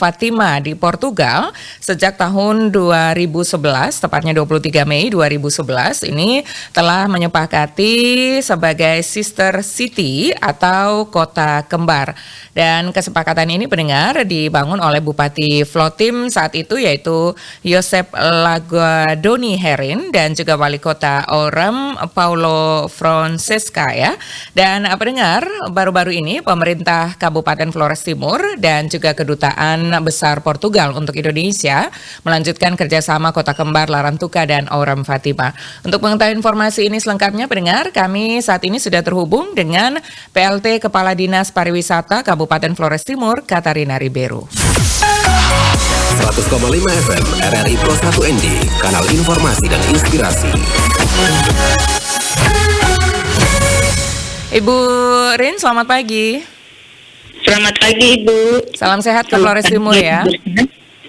Fatima di Portugal sejak tahun 2011, tepatnya 23 Mei 2011 ini telah menyepakati sebagai sister city atau kota kembar. Dan kesepakatan ini pendengar dibangun oleh Bupati Vlottim saat itu yaitu Josep Laguadoni Herin dan juga Wali Kota Orem Paulo Francesca ya. Dan pendengar, baru-baru ini pemerintah Kabupaten Flores Timur dan juga Kedutaan Besar Portugal untuk Indonesia melanjutkan kerjasama Kota Kembar Larantuka dan Orem Fatima. Untuk mengetahui informasi ini selengkapnya pendengar, kami saat ini sudah terhubung dengan PLT Kepala Dinas Pariwisata Kabupaten Flores Timur, Katarina Ribeiro. 100,5 FM RRI Pro 1 ND, kanal informasi dan inspirasi. Ibu Rin, selamat pagi. Selamat pagi Ibu. Salam sehat ke Flores Timur ya.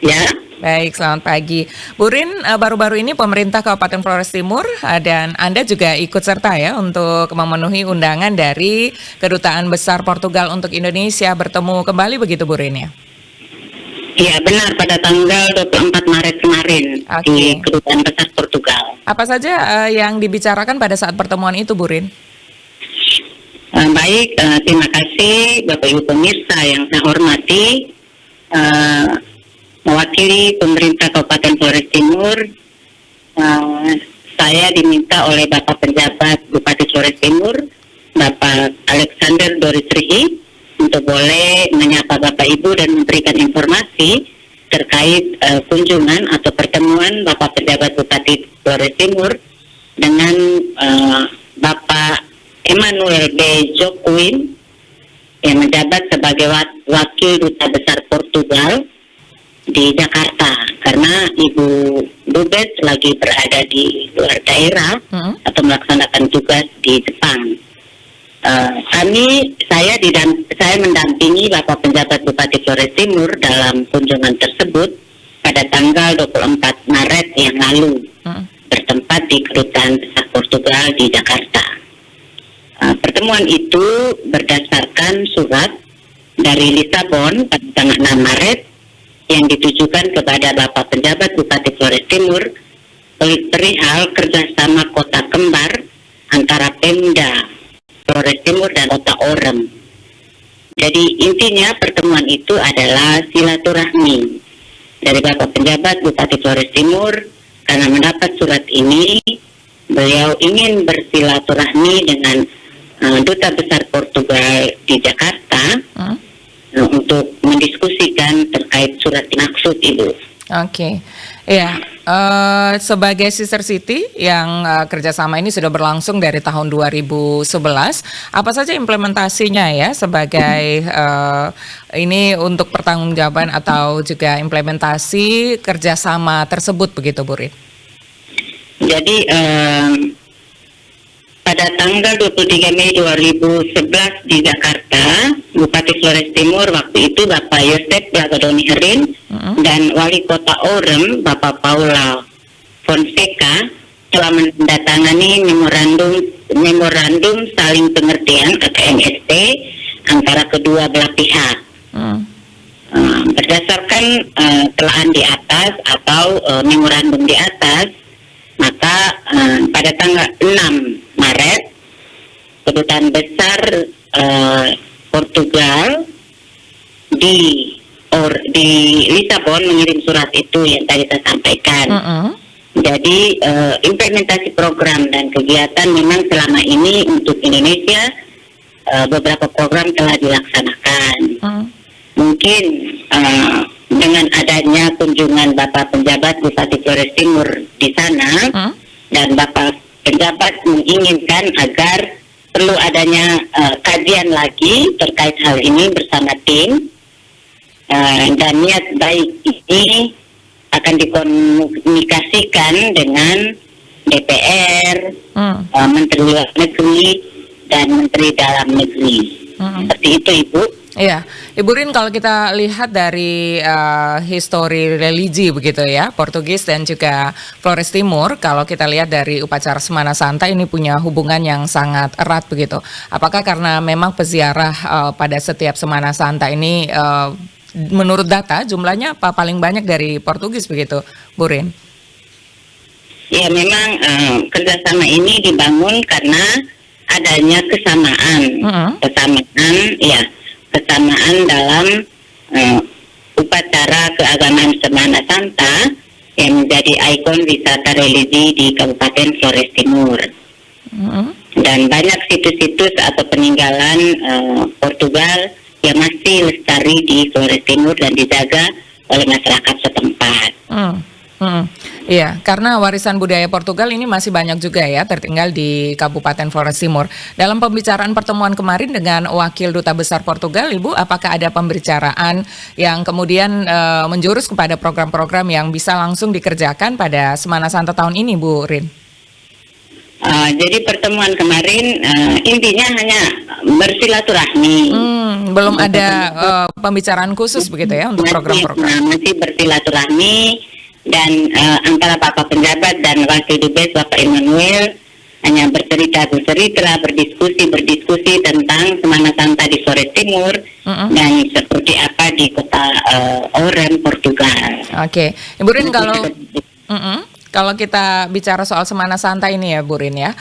Ya. Baik, selamat pagi. Bu Rin, baru-baru ini pemerintah Kabupaten Flores Timur dan Anda juga ikut serta ya untuk memenuhi undangan dari Kedutaan Besar Portugal untuk Indonesia bertemu kembali begitu Bu Rin ya? Iya benar, pada tanggal 24 Maret kemarin di Kedutaan Besar Portugal. Apa saja yang dibicarakan pada saat pertemuan itu Bu Rin? Baik, terima kasih Bapak Ibu pemirsa yang saya hormati. Mewakili pemerintah Kabupaten Flores Timur, saya diminta oleh Bapak Penjabat Bupati Flores Timur, Bapak Alexander Doris Rihi, untuk boleh menyapa Bapak Ibu dan memberikan informasi terkait kunjungan atau pertemuan Bapak Penjabat Bupati Flores Timur dengan Bapak Emmanuel B. Joaquim yang menjabat sebagai Wakil Duta Besar Portugal di Jakarta, karena Ibu Dubes lagi berada di luar daerah atau melaksanakan tugas di Jepang. Saya mendampingi Bapak Penjabat Bupati Flores Timur dalam kunjungan tersebut pada tanggal 24 Maret yang lalu, bertempat di Kedutaan Besar Portugal di Jakarta. Pertemuan itu berdasarkan surat dari Lisabon pada tanggal 6 Maret yang ditujukan kepada Bapak Penjabat Bupati Flores Timur perihal kerjasama Kota Kembar antara Pemda Flores Timur dan Kota Orem. Jadi intinya pertemuan itu adalah silaturahmi dari Bapak Penjabat Bupati Flores Timur. Karena mendapat surat ini, beliau ingin bersilaturahmi dengan Duta Besar Portugal di Jakarta untuk mendiskusikan terkait surat maksud Ibu. Oke, ya sebagai sister city yang kerjasama ini sudah berlangsung dari tahun 2011, apa saja implementasinya ya sebagai ini untuk pertanggungjawaban atau juga implementasi kerjasama tersebut begitu Bu Rin? Jadi pada tanggal 23 Mei 2011 di Jakarta, Bupati Flores Timur waktu itu Bapak Josep Laguadoni Herin dan Wali Kota Orem Bapak Paulo Fonseca telah menandatangani memorandum saling pengertian (MSP) antara kedua belah pihak. Berdasarkan telaan di atas atau memorandum di atas, maka pada tanggal 6 Maret, Kedutaan Besar Portugal di Lisabon mengirim surat itu yang tadi saya sampaikan. Jadi implementasi program dan kegiatan memang selama ini untuk Indonesia beberapa program telah dilaksanakan. Mungkin dengan adanya kunjungan Bapak Penjabat Bupati Flores Timur di sana dan Bapak Penjabat menginginkan agar perlu adanya kajian lagi terkait hal ini bersama tim, dan niat baik ini akan dikomunikasikan dengan DPR, Menteri Luar Negeri dan Menteri Dalam Negeri. Seperti itu Ibu. Iya, Ibu Rin, kalau kita lihat dari histori religi begitu ya, Portugis dan juga Flores Timur, kalau kita lihat dari upacara Semana Santa ini punya hubungan yang sangat erat begitu. Apakah karena memang peziarah pada setiap Semana Santa ini menurut data jumlahnya paling banyak dari Portugis begitu, Bu Rin? Ya memang kerjasama ini dibangun karena adanya kesamaan dalam upacara keagamaan Semana Santa yang menjadi ikon wisata religi di Kabupaten Flores Timur. Dan banyak situs-situs atau peninggalan Portugal yang masih lestari di Flores Timur dan dijaga oleh masyarakat setempat. Iya, karena warisan budaya Portugal ini masih banyak juga ya tertinggal di Kabupaten Flores Timur. Dalam pembicaraan pertemuan kemarin dengan Wakil Duta Besar Portugal, Ibu, apakah ada pembicaraan yang kemudian menjurus kepada program-program yang bisa langsung dikerjakan pada Semana Santa tahun ini, Bu Rin? Jadi pertemuan kemarin intinya hanya bersilaturahmi. Belum ada pembicaraan khusus begitu ya untuk program-program? Masih bersilaturahmi. Dan antara Bapak Penjabat dan Wakil Dubes Bapak Emmanuel hanya bercerita, berdiskusi tentang Semana Santa di Flores Timur dan seperti apa di kota Oran, Portugal. Oke, Ibu Rin, kalau kita bicara soal Semana Santa ini ya Bu Rin ya,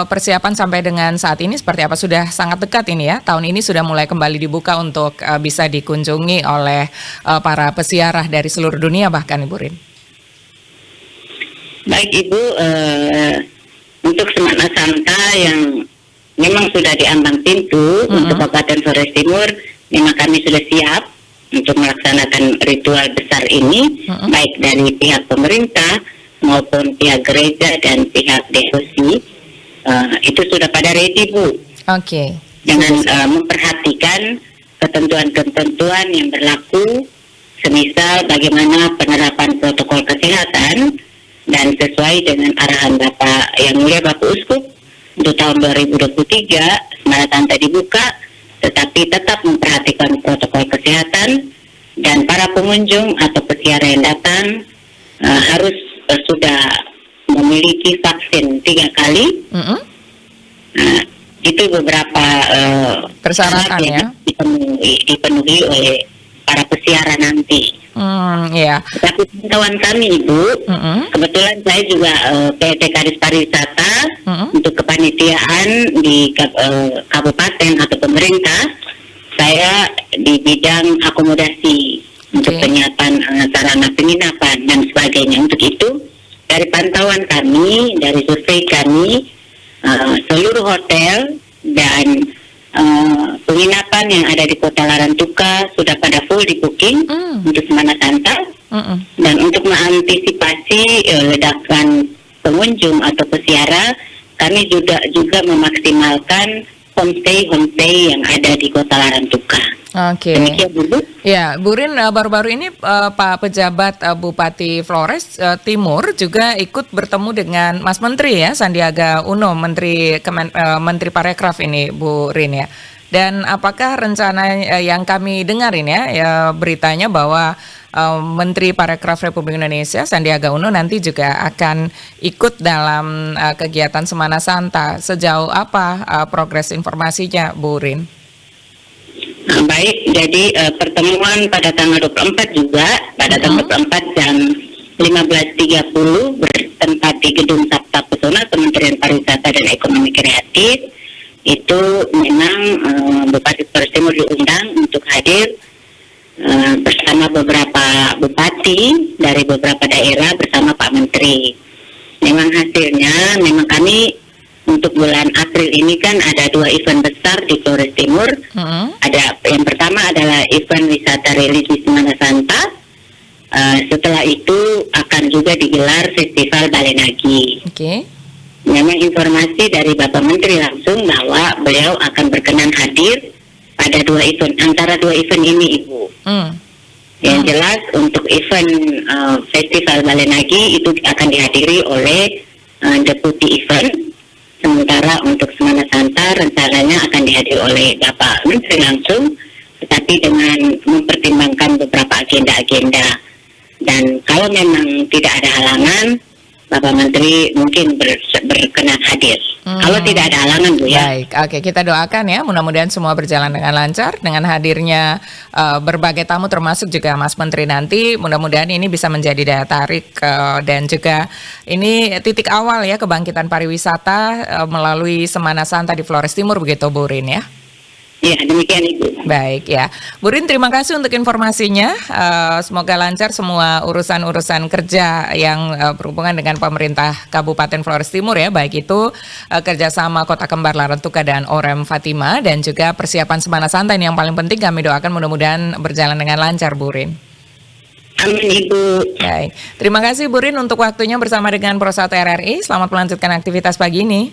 persiapan sampai dengan saat ini seperti apa? Sudah sangat dekat ini ya, tahun ini sudah mulai kembali dibuka untuk bisa dikunjungi oleh para peziarah dari seluruh dunia bahkan, Ibu Rin. Baik Ibu, untuk Semana Santa yang memang sudah diambang pintu untuk Kabupaten Flores Timur, memang kami sudah siap untuk melaksanakan ritual besar ini, baik dari pihak pemerintah maupun pihak gereja dan pihak devosi, itu sudah pada ready Bu. Oke. Dengan memperhatikan ketentuan-ketentuan yang berlaku, semisal bagaimana penerapan protokol kesehatan dan sesuai dengan arahan Bapak Yang Mulia Bapak Uskup untuk tahun 2023 Semana Santa dibuka, tetapi tetap memperhatikan protokol kesehatan dan para pengunjung atau peziarah yang datang harus sudah memiliki vaksin 3 kali. Itu beberapa persyaratan ya dipenuhi oleh para peziarah nanti. Iya. Tapi pantauan kami Ibu, kebetulan saya juga PT Kadis Pariwisata untuk kepanitiaan di kabupaten atau pemerintah. Saya di bidang akomodasi untuk penyiapan sarana penginapan dan sebagainya. Untuk itu dari pantauan kami, dari survei kami, seluruh hotel dan penginapan yang ada di Kota Larantuka sudah pada full di booking untuk Semana Santa. Dan untuk mengantisipasi ledakan pengunjung atau peziarah, kami juga memaksimalkan homestay yang ada di Kota Larantuka. Oke. Demikian dulu. Ya, Bu Rin, baru-baru ini Pak Pejabat Bupati Flores Timur juga ikut bertemu dengan Mas Menteri ya, Sandiaga Uno, Menteri Parekraf ini, Bu Rin ya. Dan apakah rencana yang kami dengarin ya beritanya bahwa Menteri Parekraf Republik Indonesia Sandiaga Uno nanti juga akan ikut dalam kegiatan Semana Santa. Sejauh apa progres informasinya, Bu Rin? Baik, jadi pertemuan pada tanggal 24 juga, pada tanggal 24 jam 15.30 bertempat di Gedung Sabta Pesona Kementerian Pariwisata dan Ekonomi Kreatif. Itu memang Bupati Flores Timur diundang untuk hadir bersama beberapa bupati dari beberapa daerah bersama Pak Menteri. Memang hasilnya, memang kami untuk bulan April ini kan ada 2 event besar di Flores Timur. Ada yang pertama adalah event wisata religi Semana Santa. Setelah itu akan juga digelar Festival Balenagi. Memang informasi dari Bapak Menteri langsung bahwa beliau akan berkenan hadir pada 2 event, antara 2 event ini Ibu. Yang jelas untuk event Festival Balenagi itu akan dihadiri oleh Deputi Event. Sementara untuk Semana Santa rencananya akan dihadiri oleh Bapak Menteri langsung, tetapi dengan mempertimbangkan beberapa agenda-agenda. Dan kalau memang tidak ada halangan, Bapak Menteri mungkin berkenan hadir. Kalau tidak ada halangan, Bu, ya. Baik, oke, kita doakan ya, mudah-mudahan semua berjalan dengan lancar dengan hadirnya berbagai tamu termasuk juga Mas Menteri nanti. Mudah-mudahan ini bisa menjadi daya tarik dan juga ini titik awal ya kebangkitan pariwisata melalui Semana Santa di Flores Timur, begitu Bu Rin ya. Ya, demikian Ibu. Baik ya, Bu Rin, terima kasih untuk informasinya. Semoga lancar semua urusan-urusan kerja yang berhubungan dengan pemerintah Kabupaten Flores Timur ya, baik itu kerjasama Kota Kembar Larantuka dan Orem Fatima, dan juga persiapan Semana Santa ini yang paling penting kami doakan mudah-mudahan berjalan dengan lancar, Bu Rin. Amin, Ibu. Baik, terima kasih Bu Rin untuk waktunya bersama dengan Pro 1 RRI. Selamat melanjutkan aktivitas pagi ini.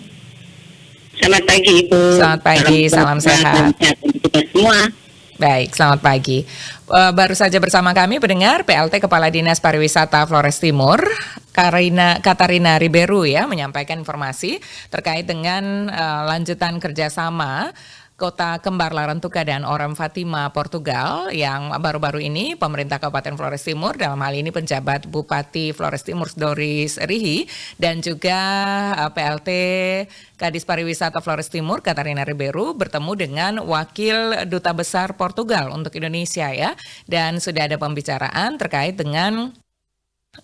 Selamat pagi, Ibu. Selamat pagi, salam sehat. Untuk kita semua. Baik, selamat pagi. Baru saja bersama kami pendengar PLT Kepala Dinas Pariwisata Flores Timur, Katarina Ribeiro ya, menyampaikan informasi terkait dengan lanjutan kerjasama Kota Kembar Larantuka dan Orem Fatima Portugal yang baru-baru ini pemerintah Kabupaten Flores Timur, dalam hal ini penjabat Bupati Flores Timur Doris Rihi dan juga PLT Kadis Pariwisata Flores Timur Katarina Ribeiro bertemu dengan Wakil Duta Besar Portugal untuk Indonesia ya, dan sudah ada pembicaraan terkait dengan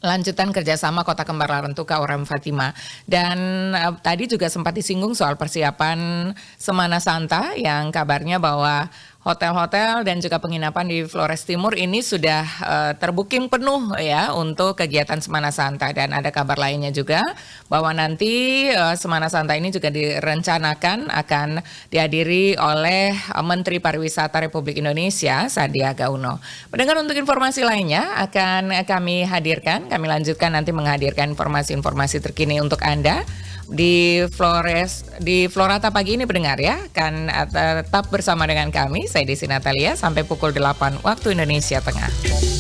lanjutan kerjasama Kota Kembar Larantuka Orem Fatima. Dan tadi juga sempat disinggung soal persiapan Semana Santa yang kabarnya bahwa hotel-hotel dan juga penginapan di Flores Timur ini sudah terbooking penuh ya untuk kegiatan Semana Santa. Dan ada kabar lainnya juga bahwa nanti Semana Santa ini juga direncanakan akan dihadiri oleh Menteri Pariwisata Republik Indonesia Sandiaga Uno. Pendengar, untuk informasi lainnya akan kami hadirkan, kami lanjutkan nanti menghadirkan informasi-informasi terkini untuk Anda di Florata pagi ini pendengar ya. Kan tetap bersama dengan kami, saya Desi Natalia sampai pukul 8 waktu Indonesia Tengah.